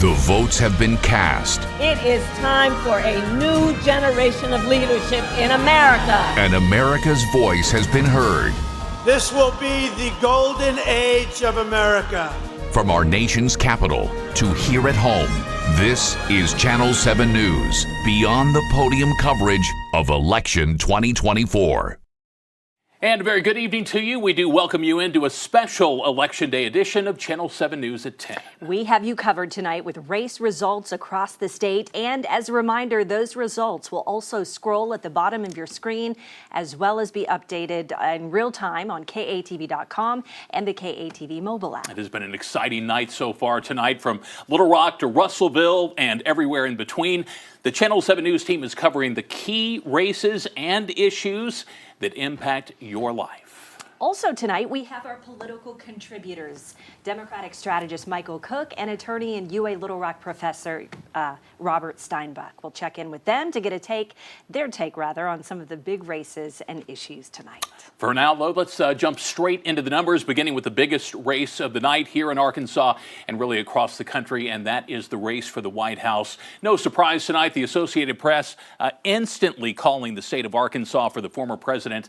The votes have been cast. It is time for a new generation of leadership in America. And America's voice has been heard. This will be the golden age of America. From our nation's capital to here at home, this is Channel 7 News, beyond the podium coverage of Election 2024. And a very good evening to you. We do welcome you into a special Election Day edition of Channel 7 News at 10. We have you covered tonight with race results across the state. And as a reminder, those results will also scroll at the bottom of your screen, as well as be updated in real time on KATV.com and the KATV mobile app. It has been an exciting night so far tonight, from Little Rock to Russellville and everywhere in between. The Channel 7 News team is covering the key races and issues that impact your life. Also tonight, we have our political contributors, Democratic strategist Michael Cook and attorney and UA Little Rock professor Robert Steinbuch. We'll check in with them to get their take on some of the big races and issues tonight. For now, though, let's jump straight into the numbers, beginning with the biggest race of the night here in Arkansas and really across the country, and that is the race for the White House. No surprise tonight, the Associated Press instantly calling the state of Arkansas for the former president,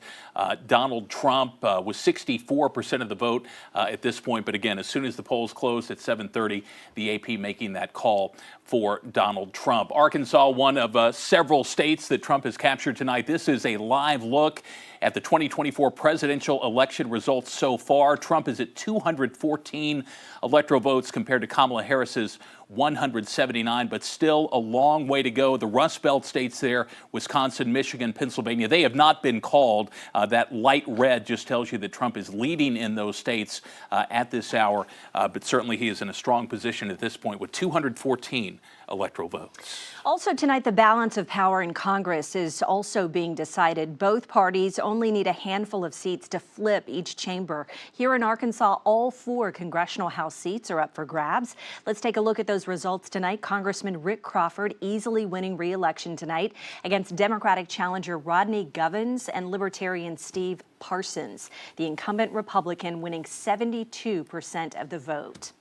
Donald Trump, with 64% of the vote at this point. But again, as soon as the polls closed at 7:30, the AP making that call for Donald Trump. Arkansas, one of several states that Trump has captured tonight. This is a live look at the 2024 presidential election results so far. Trump is at 214 electoral votes compared to Kamala Harris's 179, but still a long way to go. The Rust Belt states there, Wisconsin, Michigan, Pennsylvania, they have not been called. That light red just tells you that Trump is leading in those states at this hour, but certainly he is in a strong position at this point with 214 electoral votes. Also tonight, the balance of power in Congress is also being decided. Both parties only need a handful of seats to flip each chamber. Here in Arkansas, all 4 congressional House seats are up for grabs. Let's take a look at those results tonight. Congressman Rick Crawford easily winning re-election tonight against Democratic challenger Rodney Govins and Libertarian Steve Parsons. The incumbent Republican winning 72% of the vote.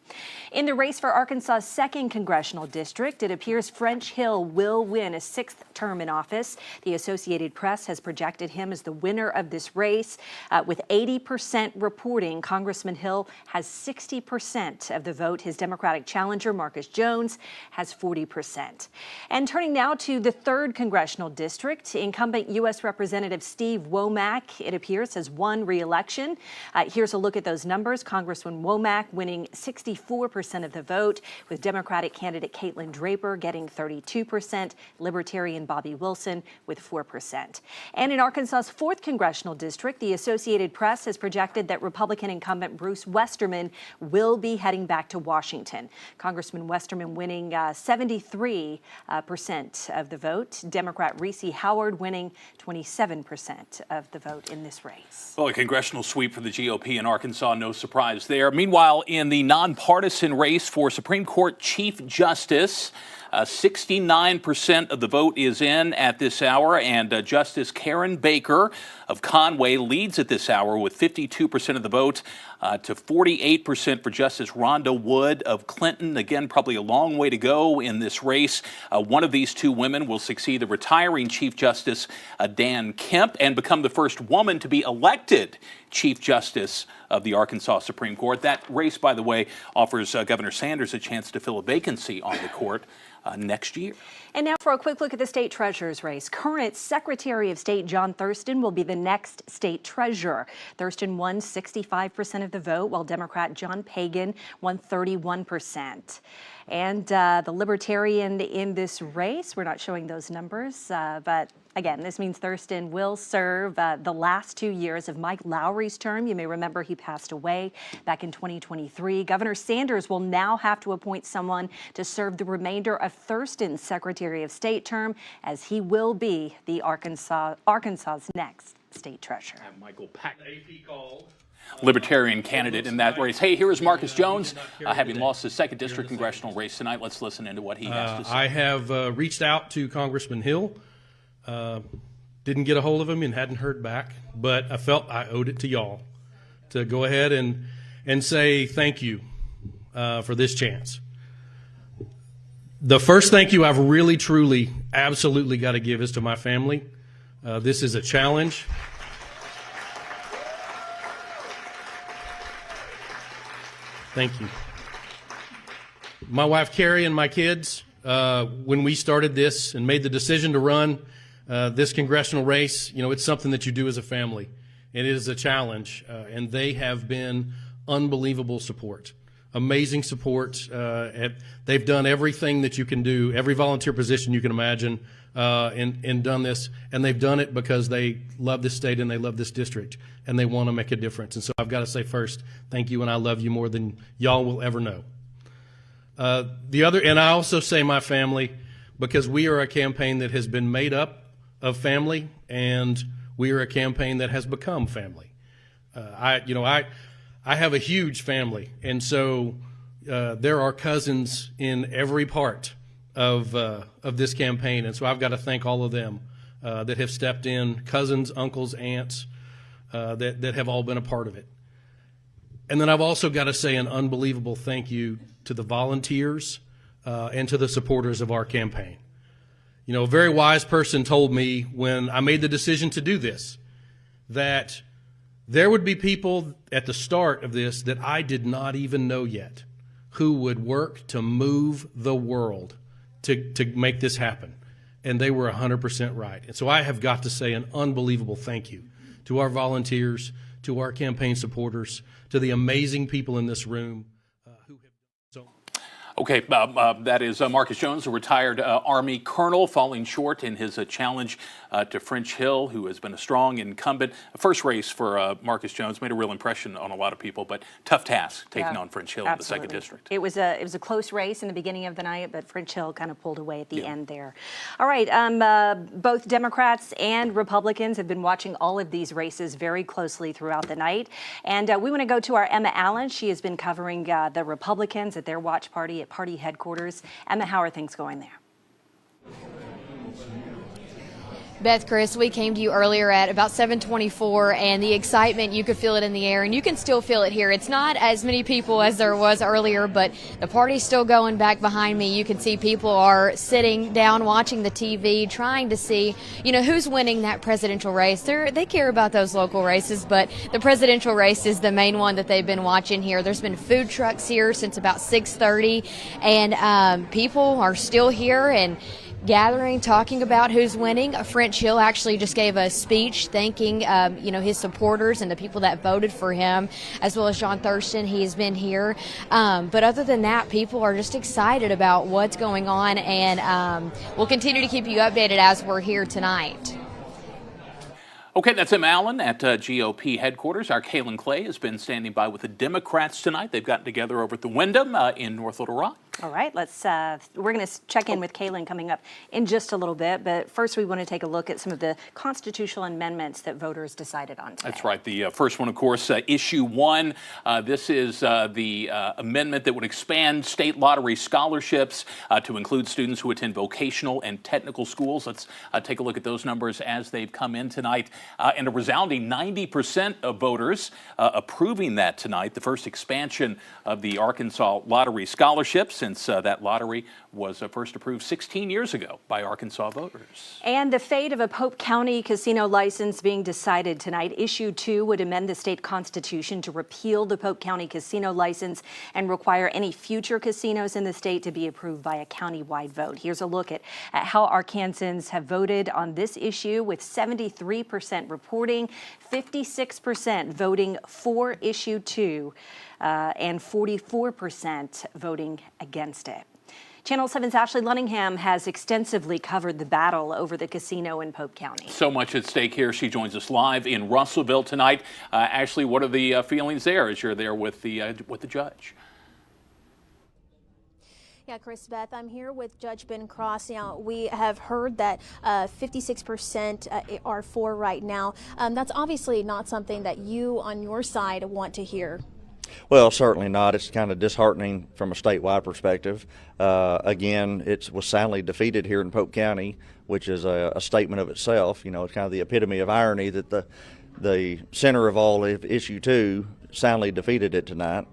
In the race for Arkansas's 2nd congressional district, it appears French Hill will win a 6th term in office. The Associated Press has projected him as the winner of this race. With 80% reporting, Congressman Hill has 60% of the vote. His Democratic challenger, Marcus Jones, has 40%. And turning now to the 3rd congressional district, incumbent U.S. Representative Steve Womack, it appears, has won re-election. Here's a look at those numbers. Congressman Womack winning 64% of the vote, with Democratic candidate Caitlin Draper getting 32%, Libertarian Bobby Wilson with 4%. And in Arkansas's 4th congressional district, the Associated Press has projected that Republican incumbent Bruce Westerman will be heading back to Washington. Congressman Westerman winning 73% of the vote. Democrat Reese Howard winning 27% of the vote in this race. Well, a congressional sweep for the GOP in Arkansas, no surprise there. Meanwhile, in the nonpartisan race for Supreme Court Chief Justice, 69% of the vote is in at this hour, and Justice Karen Baker of Conway leads at this hour with 52% of the vote to 48% for Justice Rhonda Wood of Clinton. Again, probably a long way to go in this race. One of these 2 women will succeed the retiring Chief Justice Dan Kemp and become the first woman to be elected Chief Justice of the Arkansas Supreme Court. That race, by the way, offers Governor Sanders a chance to fill a vacancy on the court next year. And now for a quick look at the state treasurer's race. Current Secretary of State John Thurston will be the next state treasurer. Thurston won 65% of the vote, while Democrat John Pagan won 31%. And the Libertarian in this race, we're not showing those numbers, but again, this means Thurston will serve the last 2 years of Mike Lowry's term. You may remember he passed away back in 2023. Governor Sanders will now have to appoint someone to serve the remainder of Thurston's Secretary of State term, as he will be the Arkansas's next state treasurer. Michael Pack, Libertarian candidate in that race. Hey, here is Marcus Jones, having lost his 2nd district congressional race tonight. Let's listen into what he has to say. I have reached out to Congressman Hill. Didn't get a hold of him and hadn't heard back, but I felt I owed it to y'all to go ahead and say thank you for this chance. The first thank you I've really, truly, absolutely got to give is to my family. This is a challenge. Thank you. My wife, Carrie, and my kids, when we started this and made the decision to run this congressional race, it's something that you do as a family. And it is a challenge, and they have been unbelievable support. Amazing support. They've done everything that you can do, every volunteer position you can imagine, and done this. And they've done it because they love this state and they love this district, and they want to make a difference. And so I've got to say first, thank you, and I love you more than y'all will ever know. And I also say my family, because we are a campaign that has been made up of family, and we are a campaign that has become family. I have a huge family, and so there are cousins in every part of this campaign, and so I've got to thank all of them that have stepped in, cousins, uncles, aunts, that have all been a part of it. And then I've also got to say an unbelievable thank you to the volunteers and to the supporters of our campaign. A very wise person told me when I made the decision to do this that there would be people at the start of this that I did not even know yet who would work to move the world to make this happen. And they were 100% right. And so I have got to say an unbelievable thank you to our volunteers, to our campaign supporters, to the amazing people in this room who have so. Okay, that is Marcus Jones, a retired Army colonel, falling short in his challenge to French Hill, who has been a strong incumbent. First race for Marcus Jones, made a real impression on a lot of people, but tough task taking on French Hill Absolutely. in the 2nd District. It was a close race in the beginning of the night, but French Hill kind of pulled away at the end there. All right, both Democrats and Republicans have been watching all of these races very closely throughout the night, and we want to go to our Emma Allen. She has been covering the Republicans at their watch party at party headquarters. Emma, how are things going there? Beth, Chris, we came to you earlier at about 7:24, and the excitement, you could feel it in the air, and you can still feel it here. It's not as many people as there was earlier, but the party's still going. Back behind me, you can see people are sitting down watching the TV, trying to see, who's winning that presidential race. They care about those local races, but the presidential race is the main one that they've been watching here. There's been food trucks here since about 6:30, and people are still here and gathering, talking about who's winning. French Hill actually just gave a speech thanking, his supporters and the people that voted for him, as well as John Thurston. He's been here. But other than that, people are just excited about what's going on, and we'll continue to keep you updated as we're here tonight. Okay, that's Emma Allen at GOP headquarters. Our Kaylin Clay has been standing by with the Democrats tonight. They've gotten together over at the Wyndham in North Little Rock. All right, we're going to check in with Kaylin coming up in just a little bit, but first we want to take a look at some of the constitutional amendments that voters decided on today. That's right. The first one, of course, Issue 1. This is the amendment that would expand state lottery scholarships to include students who attend vocational and technical schools. Let's take a look at those numbers as they've come in tonight. And a resounding 90% of voters approving that tonight, the first expansion of the Arkansas lottery scholarships, since that lottery was first approved 16 years ago by Arkansas voters. And the fate of a Pope County casino license being decided tonight. Issue 2 would amend the state constitution to repeal the Pope County casino license and require any future casinos in the state to be approved by a county-wide vote. Here's a look at how Arkansans have voted on this issue, with 73% reporting, 56% voting for Issue 2, and 44% voting against it. Channel 7's Ashley Lunningham has extensively covered the battle over the casino in Pope County. So much at stake here. She joins us live in Russellville tonight. Ashley, what are the feelings there as you're there with the judge? Yeah, Chris, Beth, I'm here with Judge Ben Cross. Now, we have heard that 56% are for right now. That's obviously not something that you on your side want to hear. Well, certainly not. It's kind of disheartening from a statewide perspective. Again, it was soundly defeated here in Pope County, which is a statement of itself. It's kind of the epitome of irony that the center of all, Issue 2, soundly defeated it tonight.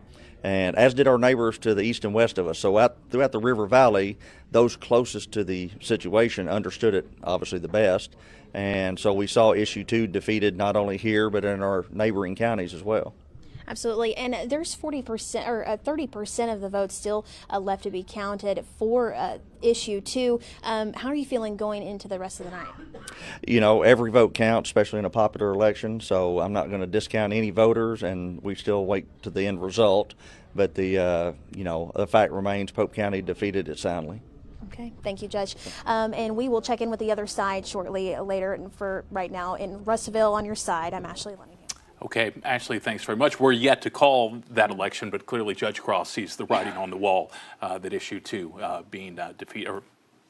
and as did our neighbors to the east and west of us. So throughout the River Valley, those closest to the situation understood it obviously the best, and so we saw issue 2 defeated not only here but in our neighboring counties as well. Absolutely, and there's 40% or 30% of the votes still left to be counted for issue 2. How are you feeling going into the rest of the night? You know, every vote counts, especially in a popular election, so I'm not going to discount any voters, and we still wait to the end result. But the fact remains, Pope County defeated it soundly. Okay, thank you, Judge. And we will check in with the other side shortly later. And for right now, in Russellville on your side, I'm Ashley Lenningham. Okay, Ashley, thanks very much. We're yet to call that election, but clearly Judge Cross sees the writing on the wall that issue 2 being defeated or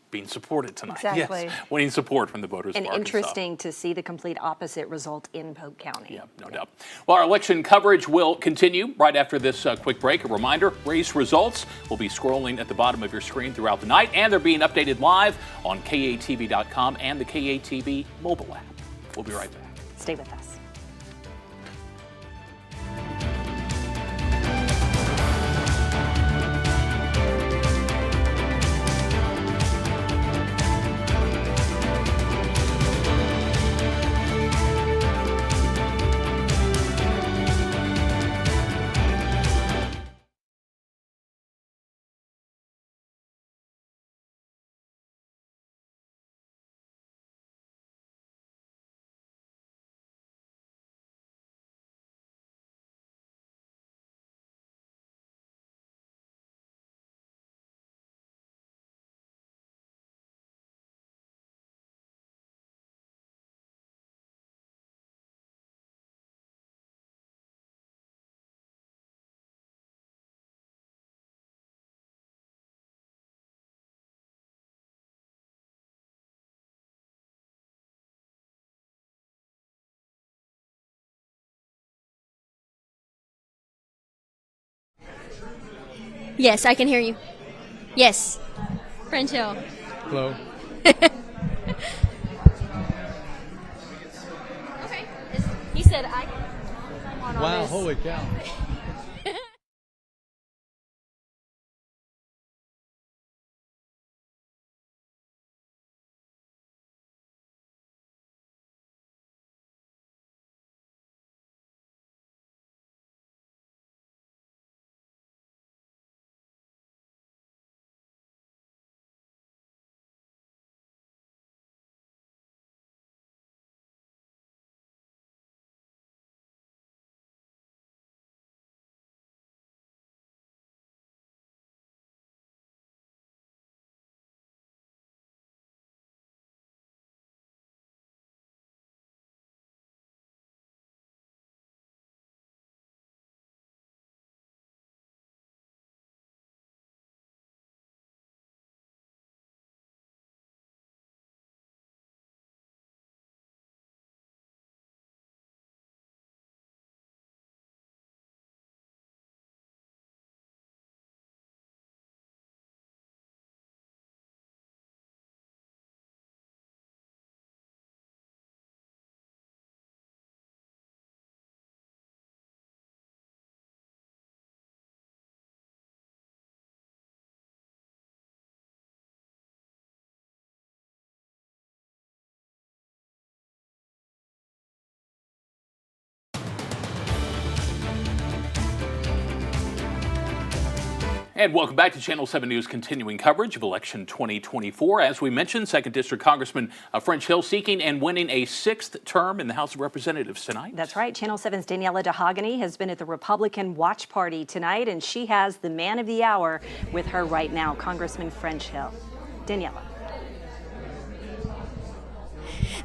being supported tonight. Exactly. Yes, winning support from the voters And of Arkansas. interesting to see the complete opposite result in Pope County. Yeah, no doubt. Well, our election coverage will continue right after this quick break. A reminder, race results will be scrolling at the bottom of your screen throughout the night, and they're being updated live on KATV.com and the KATV mobile app. We'll be right back. Stay with us. Yes, I can hear you. Yes. French Hill. Hello. Okay. He said I can. I'm on Wow, this. holy cow. And welcome back to Channel 7 News continuing coverage of election 2024. As we mentioned, 2nd District Congressman French Hill seeking and winning a 6th term in the House of Representatives tonight. That's right. Channel 7's Daniela DeHogany has been at the Republican Watch Party tonight, and she has the man of the hour with her right now, Congressman French Hill. Daniela.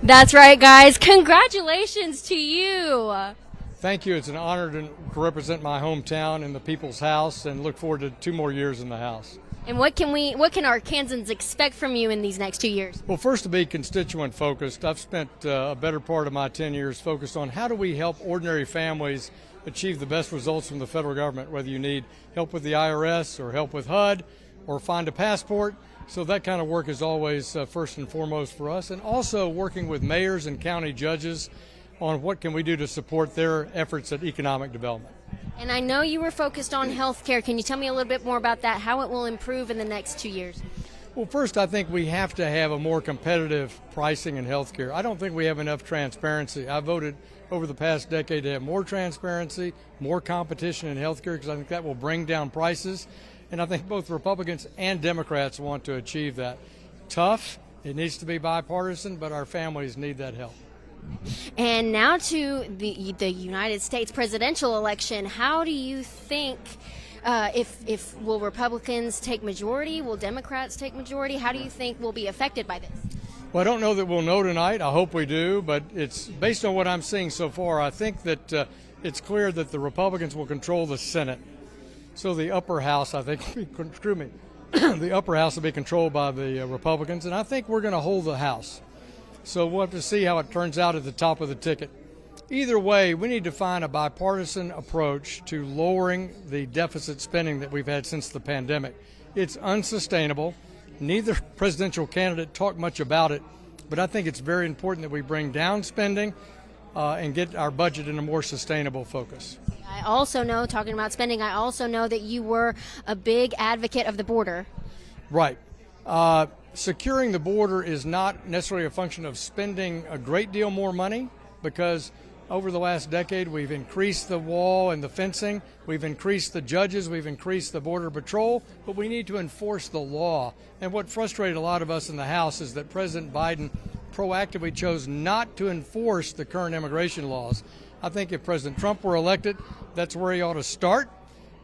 That's right, guys. Congratulations to you. Thank you. It's an honor to represent my hometown in the People's House, and look forward to 2 more years in the House. And what can Arkansans expect from you in these next 2 years? Well, first, to be constituent focused. I've spent a better part of my 10 years focused on how do we help ordinary families achieve the best results from the federal government, whether you need help with the IRS or help with HUD or find a passport. So that kind of work is always first and foremost for us. And also working with mayors and county judges on what can we do to support their efforts at economic development. And I know you were focused on health care. Can you tell me a little bit more about that, how it will improve in the next 2 years? Well, first, I think we have to have a more competitive pricing in health care. I don't think we have enough transparency. I voted over the past decade to have more transparency, more competition in health care, because I think that will bring down prices. And I think both Republicans and Democrats want to achieve that. Tough, it needs to be bipartisan, but our families need that help. And now to the United States presidential election. How do you think, if will Republicans take majority? Will Democrats take majority? How do you think we'll be affected by this? Well, I don't know that we'll know tonight. I hope we do, but it's based on what I'm seeing so far. I think that it's clear that the Republicans will control the Senate. So the upper house, I think, the upper house will be controlled by the Republicans, and I think we're going to hold the House. So we'll have to see how it turns out at the top of the ticket. Either way, we need to find a bipartisan approach to lowering the deficit spending that we've had since the pandemic. It's unsustainable. Neither presidential candidate talked much about it, but I think it's very important that we bring down spending and get our budget in a more sustainable focus. I also know, talking about spending, I also know that you were a big advocate of the border. Right. Securing the border is not necessarily a function of spending a great deal more money, because over the last decade we've increased the wall and the fencing, we've increased the judges, we've increased the Border Patrol, but we need to enforce the law. And what frustrated a lot of us in the House is that President Biden proactively chose not to enforce the current immigration laws. I think if President Trump were elected, that's where he ought to start.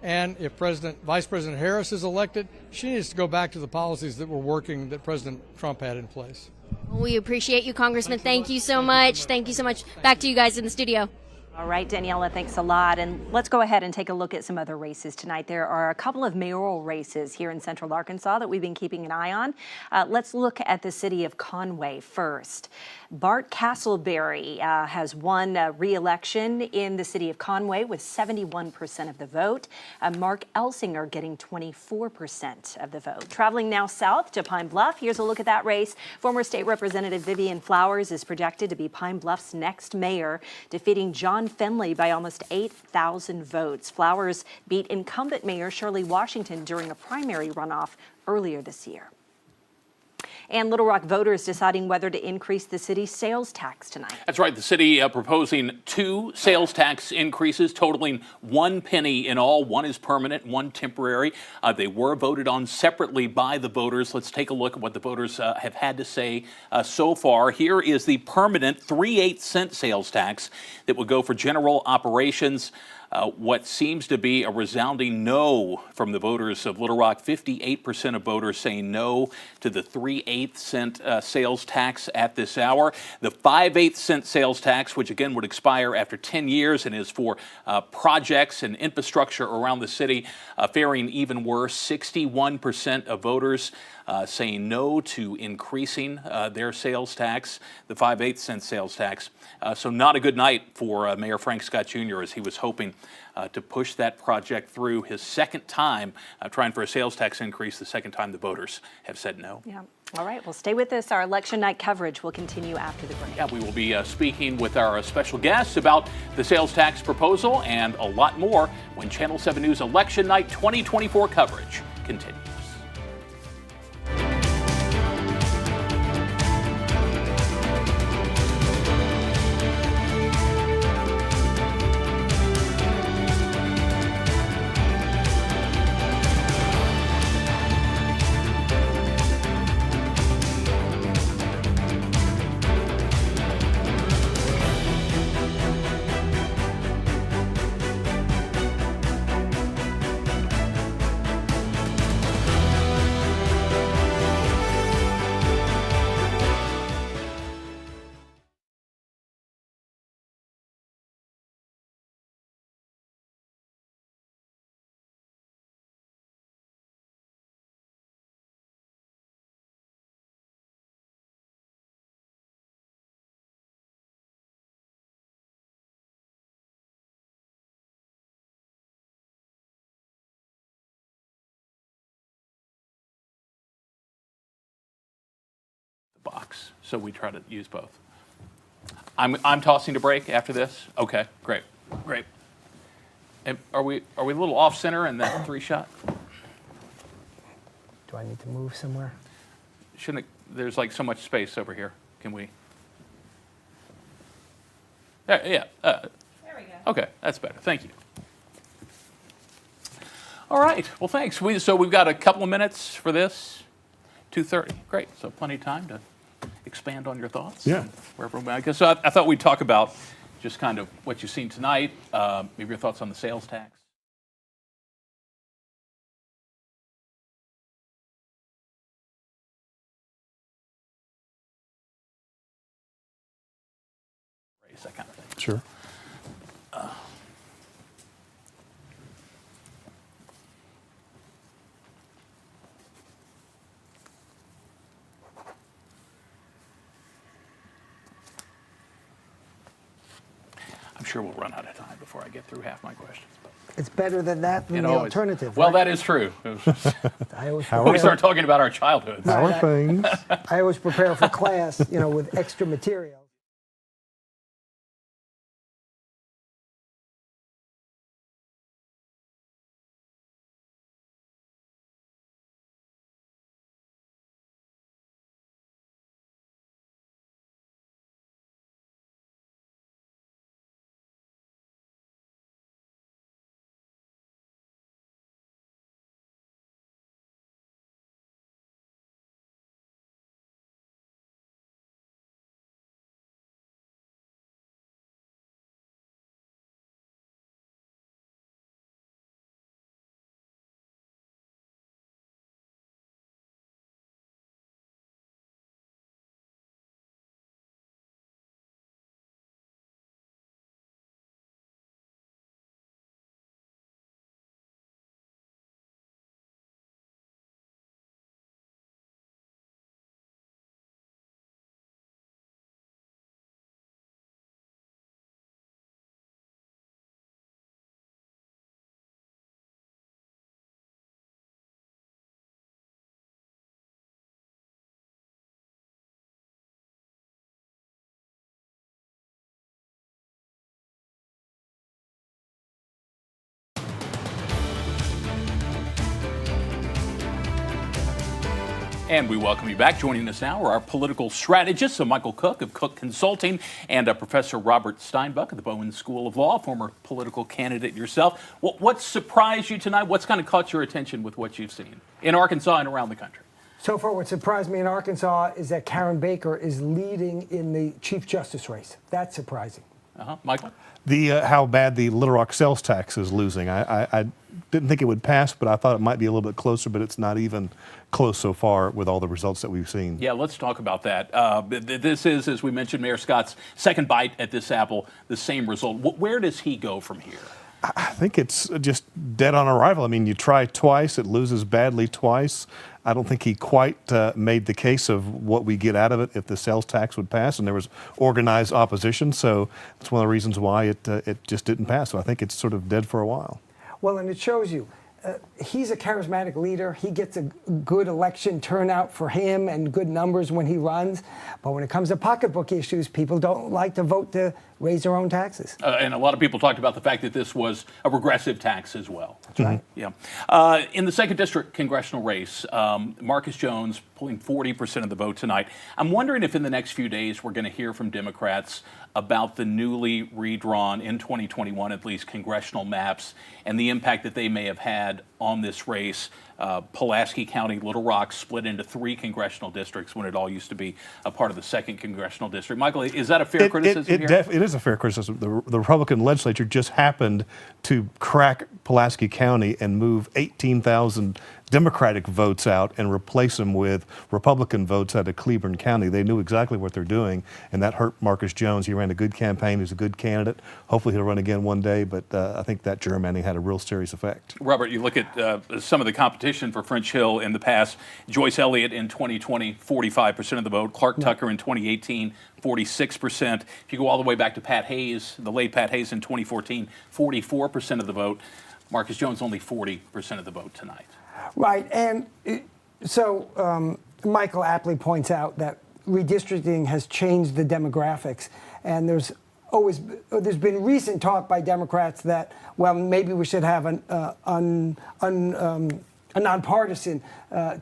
And if Vice President Harris is elected, she needs to go back to the policies that were working that President Trump had in place. We appreciate you, Congressman. Thank you so much. Thank you so much. Back to you guys in the studio. All right, Daniela, thanks a lot. And let's go ahead and take a look at some other races tonight. There are a couple of mayoral races here in Central Arkansas that we've been keeping an eye on. Let's look at the city of Conway first. Bart Castleberry has won re-election in the city of Conway with 71% of the vote. Mark Elsinger getting 24% of the vote. Traveling now south to Pine Bluff, here's a look at that race. Former State Representative Vivian Flowers is projected to be Pine Bluff's next mayor, defeating John Finley by almost 8,000 votes. Flowers beat incumbent Mayor Shirley Washington during a primary runoff earlier this year. And Little Rock voters deciding whether to increase the city's sales tax tonight. That's right. The city proposing 2 sales tax increases totaling 1 penny in all. One is permanent, one temporary. They were voted on separately by the voters. Let's take a look at what the voters have had to say so far. Here is the permanent 3/8 cent sales tax that would go for general operations. What seems to be a resounding no from the voters of Little Rock. 58% of voters saying no to the 3/8 cent sales tax at this hour. The 5/8 cent sales tax, which again would expire after 10 years and is for projects and infrastructure around the city, faring even worse. 61% of voters saying no to increasing their sales tax, the 5/8 cent sales tax. So not a good night for Mayor Frank Scott Jr. as he was hoping to push that project through his second time trying for a sales tax increase, the second time the voters have said no. Yeah. All right, well, stay with us. Our election night coverage will continue after the break. Yeah, we will be speaking with our special guests about the sales tax proposal and a lot more when Channel 7 News Election Night 2024 coverage continues. Box, so we try to use both. I'm tossing to break after this. Okay, great. And are we a little off center in that 3 shot? Do I need to move somewhere? Shouldn't it, there's like so much space over here. Can we? Yeah. There we go. Okay, that's better. Thank you. All right. Well, thanks. So we've got a couple of minutes for this. 2:30. Great. So plenty of time to expand on your thoughts. Yeah. Wherever I guess I thought we'd talk about just kind of what you've seen tonight. Maybe your thoughts on the sales tax. That kind of thing. Sure. I'm sure we'll run out of time before I get through half my questions. But, It's better than that than the alternative. Well, right? that is true. We we start talking about our childhoods. Our things. I always prepare for class, with extra material. And we welcome you back. Joining us now are our political strategists, Michael Cook of Cook Consulting and Professor Robert Steinbuch of the Bowen School of Law, former political candidate yourself. What surprised you tonight? What's kind of caught your attention with what you've seen in Arkansas and around the country? So far, what surprised me in Arkansas is that Karen Baker is leading in the Chief Justice race. That's surprising. Michael? How bad the Little Rock sales tax is losing. I didn't think it would pass, but I thought it might be a little bit closer, but it's not even close so far with all the results that we've seen. Yeah, let's talk about that. This is, as we mentioned, Mayor Scott's second bite at this apple, the same result. Where does he go from here? I think it's just dead on arrival. I mean, you try twice, it loses badly twice. I don't think he quite made the case of what we get out of it if the sales tax would pass, and there was organized opposition, so that's one of the reasons why it just didn't pass. So I think it's sort of dead for a while. Well, and it shows you, he's a charismatic leader. He gets a good election turnout for him and good numbers when he runs. But when it comes to pocketbook issues, people don't like to vote to raise their own taxes. And a lot of people talked about the fact that this was a regressive tax as well. That's right. Yeah. In the 2nd District congressional race, Marcus Jones pulling 40% of the vote tonight. I'm wondering if in the next few days we're going to hear from Democrats about the newly redrawn, in 2021 at least, congressional maps and the impact that they may have had on this race. Pulaski County, Little Rock split into 3 congressional districts when it all used to be a part of the 2nd congressional district. Michael, is that a fair criticism here? It is a fair criticism. The Republican legislature just happened to crack Pulaski County and move 18,000 Democratic votes out and replace them with Republican votes out of Cleburne County. They knew exactly what they're doing, and that hurt Marcus Jones. He ran a good campaign. He's a good candidate. Hopefully he'll run again one day, but I think that gerrymandering had a real serious effect. Robert, you look at some of the competition for French Hill in the past. Joyce Elliott in 2020, 45% of the vote. Clark Tucker in 2018, 46%. If you go all the way back to Pat Hayes, the late Pat Hayes in 2014, 44% of the vote. Marcus Jones only 40% of the vote tonight. Right, and so Michael aptly points out that redistricting has changed the demographics, and there's there's been recent talk by Democrats that, well, maybe we should have a nonpartisan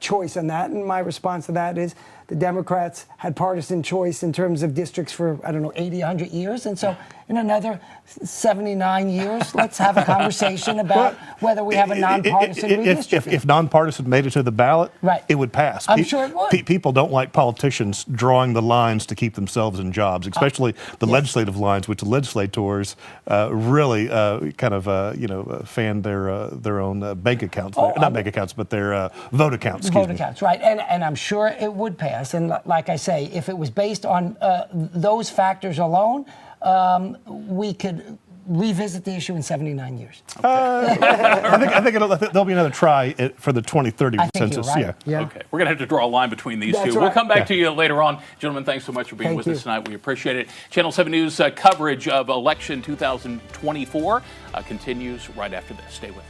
choice on that. And my response to that is the Democrats had partisan choice in terms of districts for, 80, 100 years. And so in another 79 years, let's have a conversation about whether we have a nonpartisan redistricting. If nonpartisan made it to the ballot, right, it would pass. I'm sure it would. People don't like politicians drawing the lines to keep themselves in jobs, especially the legislative lines, which the legislators really fan their own bank accounts. Not bank accounts, but their vote accounts. Vote accounts, right. And I'm sure it would pass. And like I say, if it was based on those factors alone, we could revisit the issue in 79 years. I think there'll be another try for the 2030 census. Right. Yeah. Okay, we're going to have to draw a line between these That's two. right. We'll come back to you later on. Gentlemen, thanks so much for being with us tonight. We appreciate it. Channel 7 News coverage of election 2024 continues right after this. Stay with us.